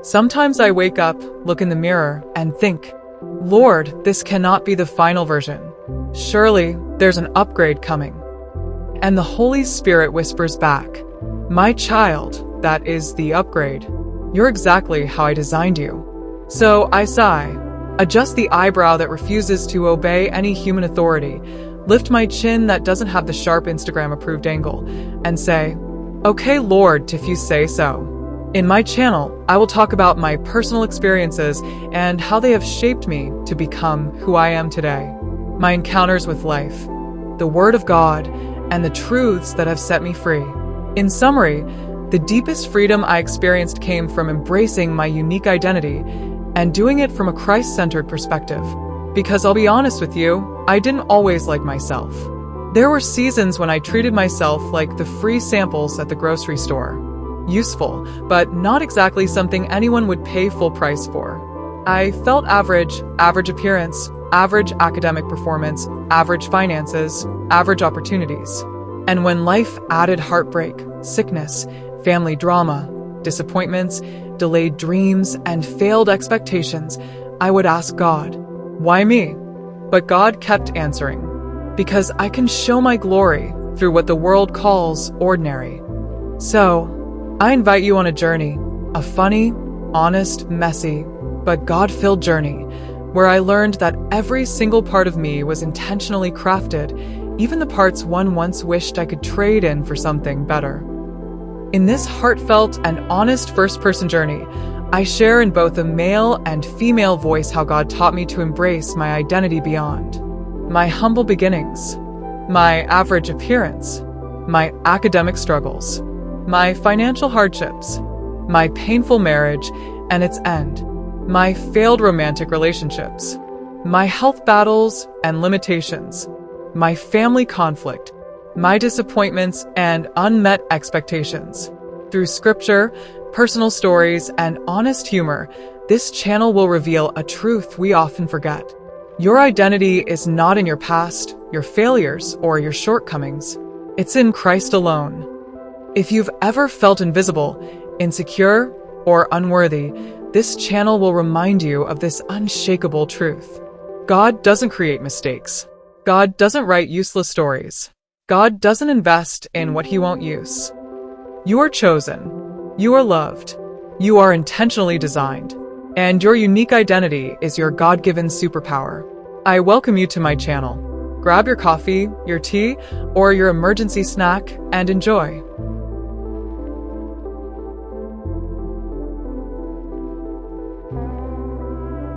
Sometimes I wake up, look in the mirror, and think, Lord, this cannot be the final version. Surely, there's an upgrade coming. And the Holy Spirit whispers back, my child, that is the upgrade. You're exactly how I designed you. So I sigh, adjust the eyebrow that refuses to obey any human authority, lift my chin that doesn't have the sharp Instagram-approved angle, and say, okay, Lord, if you say so. In my channel, I will talk about my personal experiences and how they have shaped me to become who I am today. My encounters with life, the Word of God, and the truths that have set me free. In summary, the deepest freedom I experienced came from embracing my unique identity and doing it from a Christ-centered perspective. Because I'll be honest with you, I didn't always like myself. There were seasons when I treated myself like the free samples at the grocery store. Useful, but not exactly something anyone would pay full price for. I felt average appearance, average academic performance, average finances, average opportunities. And when life added heartbreak, sickness, family drama, disappointments, delayed dreams, and failed expectations, I would ask God, why me? But God kept answering, because I can show my glory through what the world calls ordinary. So, I invite you on a journey, a funny, honest, messy, but God-filled journey, where I learned that every single part of me was intentionally crafted, even the parts one once wished I could trade in for something better. In this heartfelt and honest first-person journey, I share in both a male and female voice how God taught me to embrace my identity beyond. My humble beginnings, my average appearance, my academic struggles, my financial hardships, my painful marriage and its end, my failed romantic relationships, my health battles and limitations, my family conflict, my disappointments and unmet expectations. Through scripture, personal stories, and honest humor, this channel will reveal a truth we often forget. Your identity is not in your past, your failures, or your shortcomings. It's in Christ alone. If you've ever felt invisible, insecure, or unworthy, this channel will remind you of this unshakable truth. God doesn't create mistakes. God doesn't write useless stories. God doesn't invest in what He won't use. You are chosen. You are loved. You are intentionally designed. And your unique identity is your God-given superpower. I welcome you to my channel. Grab your coffee, your tea, or your emergency snack and enjoy.